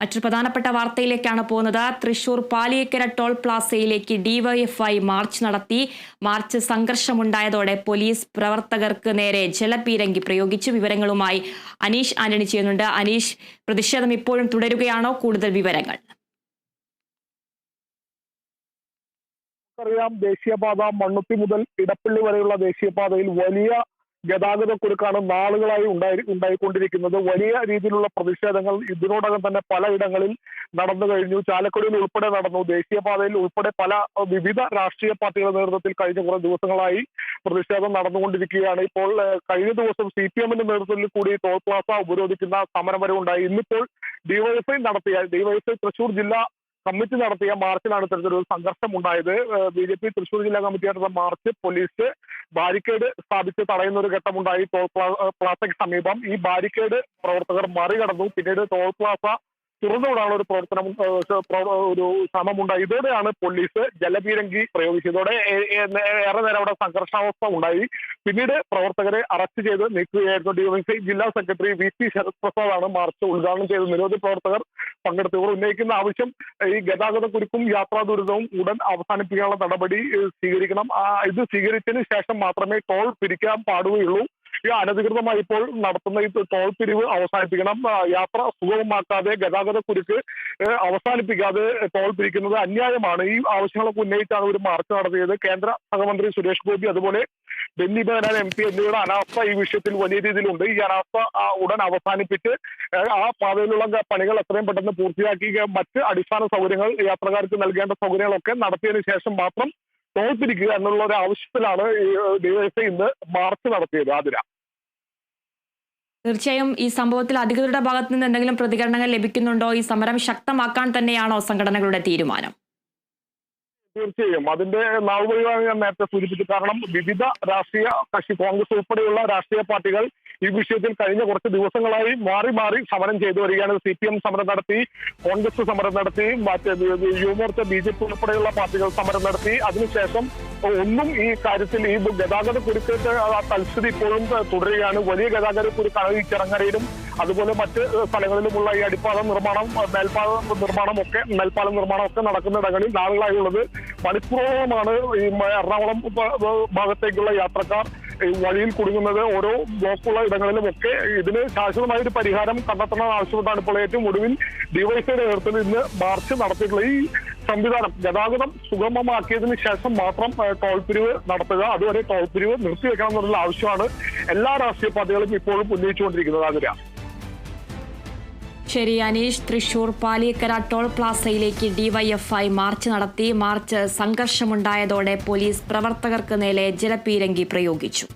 മറ്റൊരു പ്രധാനപ്പെട്ട വാർത്തയിലേക്കാണ് പോകുന്നത്. തൃശൂർ പാലിയേക്കര ടോൾ പ്ലാസയിലേക്ക് ഡിവൈഎഫ്ഐ മാർച്ച് നടത്തി. മാർച്ച് സംഘർഷമുണ്ടായതോടെ പോലീസ് പ്രവർത്തകർക്ക് നേരെ ജലപീരങ്കി പ്രയോഗിച്ചു. വിവരങ്ങളുമായി അനീഷ് ആന്റണി ചെയ്യുന്നുണ്ട്. അനീഷ്, പ്രതിഷേധം ഇപ്പോഴും തുടരുകയാണോ? കൂടുതൽ വിവരങ്ങൾ. അറിയാം, ദേശീയപാത മണ്ണുത്തി മുതൽ ഇടപ്പള്ളി വരെയുള്ള ദേശീയപാതയിൽ വലിയ ഗതാഗതക്കുരുക്കാണ് നാളുകളായി ഉണ്ടായിക്കൊണ്ടിരിക്കുന്നത്. വലിയ രീതിയിലുള്ള പ്രതിഷേധങ്ങൾ ഇതിനോടകം തന്നെ പലയിടങ്ങളിൽ നടന്നു കഴിഞ്ഞു. ചാലക്കുടിയിൽ ഉൾപ്പെടെ നടന്നു. ദേശീയപാതയിൽ ഉൾപ്പെടെ വിവിധ രാഷ്ട്രീയ പാർട്ടികളുടെ നേതൃത്വത്തിൽ കഴിഞ്ഞ കുറേ ദിവസങ്ങളായി പ്രതിഷേധം നടന്നുകൊണ്ടിരിക്കുകയാണ്. ഇപ്പോൾ കഴിഞ്ഞ ദിവസം CPM-ന്റെ നേതൃത്വത്തിൽ കൂടി ടോൾ പ്ലാസ ഉപരോധിക്കുന്ന സമരം വരെ ഉണ്ടായി. ഇന്നിപ്പോൾ ഡിവൈഎഫ്ഐ തൃശൂർ ജില്ലാ കമ്മിറ്റി നടത്തിയ മാർച്ചിലാണ് ഇത്തരത്തിലൊരു സംഘർഷം ഉണ്ടായത്. BJP തൃശൂർ ജില്ലാ കമ്മിറ്റി നടത്തുന്ന മാർച്ച് പോലീസ് ബാരിക്കേഡ് സ്ഥാപിച്ച് തടയുന്ന ഒരു ഘട്ടമുണ്ടായി ടോൾ പ്ലാസയ്ക്ക് സമീപം. ഈ ബാരിക്കേഡ് പ്രവർത്തകർ മറികടന്നു. പിന്നീട് ടോൾ പ്ലാസ തുറന്നുവിടാനുള്ള ഒരു ശ്രമമുണ്ടായി. ഇതോടെയാണ് പോലീസ് ജലപീരങ്കി പ്രയോഗിച്ചത്. ഇതോടെ ഏറെ നേരം അവിടെ സംഘർഷാവസ്ഥ ഉണ്ടായി. പിന്നീട് പ്രവർത്തകരെ അറസ്റ്റ് ചെയ്ത് നീക്കുകയായിരുന്നു. DYFI ജില്ലാ സെക്രട്ടറി VP ശരത് പ്രസാദാണ് മാർച്ച് ഉദ്ഘാടനം ചെയ്തത്. നിരവധി പ്രവർത്തകർ പങ്കെടുത്തു. ഇവർ ഉന്നയിക്കുന്ന ആവശ്യം ഈ ഗതാഗതക്കുരുക്കും യാത്രാ ദുരിതവും ഉടൻ അവസാനിപ്പിക്കാനുള്ള നടപടി സ്വീകരിക്കണം. ഇത് സ്വീകരിച്ചതിന് ശേഷം മാത്രമേ ടോൾ പിരിക്കാൻ പാടുകയുള്ളൂ. ഈ അനധികൃതമായി ഇപ്പോൾ നടത്തുന്ന ഈ ടോൾ പിരിവ് അവസാനിപ്പിക്കണം. യാത്ര സുഗമമാക്കാതെ ഗതാഗതക്കുരുക്ക് അവസാനിപ്പിക്കാതെ ടോൾ പിരിക്കുന്നത് അന്യായമാണ്. ഈ ആവശ്യങ്ങളൊക്കെ ഉന്നയിച്ചാണ് ഒരു മാർച്ച് നടത്തിയത്. കേന്ദ്ര സഹമന്ത്രി സുരേഷ് ഗോപി, അതുപോലെ ബെന്നി ബെഹനാൻ MP എന്നിവരുടെ അനാസ്ഥ ഈ വിഷയത്തിൽ വലിയ രീതിയിലുണ്ട്. ഈ അനാസ്ഥ ഉടൻ അവസാനിപ്പിച്ച് ആ പാതയിലുള്ള പണികൾ എത്രയും പെട്ടെന്ന് പൂർത്തിയാക്കി മറ്റ് അടിസ്ഥാന സൗകര്യങ്ങൾ, യാത്രക്കാർക്ക് നൽകേണ്ട സൗകര്യങ്ങളൊക്കെ നടത്തിയതിനു ശേഷം മാത്രം ടോൾ പിരിക്കുക എന്നുള്ള ഒരു ആവശ്യത്തിലാണ് DYFI ഇന്ന് മാർച്ച് നടത്തിയത്. ആതിര, തീർച്ചയായും ഈ സംഭവത്തിൽ അധികൃതരുടെ ഭാഗത്തു നിന്ന് എന്തെങ്കിലും പ്രതികരണങ്ങൾ ലഭിക്കുന്നുണ്ടോ? ഈ സമരം ശക്തമാക്കാൻ തന്നെയാണോ സംഘടനകളുടെ തീരുമാനം? തീർച്ചയായും അതിന്റെ നാളുകളിലാണ് ഞാൻ നേരത്തെ സൂചിപ്പിച്ചത്. കാരണം വിവിധ രാഷ്ട്രീയ കക്ഷി, കോൺഗ്രസ് ഉൾപ്പെടെയുള്ള രാഷ്ട്രീയ പാർട്ടികൾ ഈ വിഷയത്തിൽ കഴിഞ്ഞ കുറച്ച് ദിവസങ്ങളായി മാറി മാറി സമരം ചെയ്തു വരികയാണ്. CPM സമരം നടത്തി, കോൺഗ്രസ് സമരം നടത്തി, യുവമോർച്ച BJP ഉൾപ്പെടെയുള്ള പാർട്ടികൾ സമരം നടത്തി. അതിനുശേഷം ഒന്നും ഈ കാര്യത്തിൽ ഈ ഗതാഗതക്കുരുക്ക് തൽസ്ഥിതി ഇപ്പോഴും തുടരുകയാണ്. വലിയ ഗതാഗതക്കുരുക്കാണ് ഈ ചിറങ്ങരയിലും അതുപോലെ മറ്റ് സ്ഥലങ്ങളിലുമുള്ള ഈ അടിപ്പാത നിർമ്മാണം, മേൽപ്പാലം നിർമ്മാണം ഒക്കെ നടക്കുന്നിടങ്ങളിൽ നാളുകളായുള്ളത്. മണിക്കൂറോളമാണ് ഈ എറണാകുളം ഭാഗത്തേക്കുള്ള യാത്രക്കാർ വഴിയിൽ കുടുങ്ങുന്നത്. ഓരോ ബ്ലോക്കുള്ള ഇടങ്ങളിലും ഒക്കെ ഇതിന് ശാശ്വതമായ ഒരു പരിഹാരം കണ്ടെത്തണമെന്ന് ആവശ്യപ്പെട്ടാണ് ഇപ്പോൾ ഏറ്റവും ഒടുവിൽ DYFIയുടെ നേതൃത്വത്തിൽ ഇന്ന് മാർച്ച് നടത്തിയിട്ടുള്ള ഈ സംവിധാനം ഗതാഗതം സുഗമമാക്കിയതിനു ശേഷം മാത്രം ടോൾ പിരിവ് നടത്തുക, അതുവരെ ടോൾ പിരിവ് നിർത്തിവെക്കണം എന്നുള്ള ആവശ്യമാണ് എല്ലാ രാഷ്ട്രീയ പാർട്ടികളും ഇപ്പോഴും ഉന്നയിച്ചുകൊണ്ടിരിക്കുന്നത്. ആതിര. ശരി അനീഷ്, തൃശൂർ പാലിയേക്കര ടോൾ പ്ലാസയിലേക്ക് DYFI മാർച്ച് നടത്തി. മാർച്ച് സംഘർഷമുണ്ടായതോടെ പോലീസ് പ്രവർത്തകർക്ക് നേരെ ജലപീരങ്കി പ്രയോഗിച്ചു.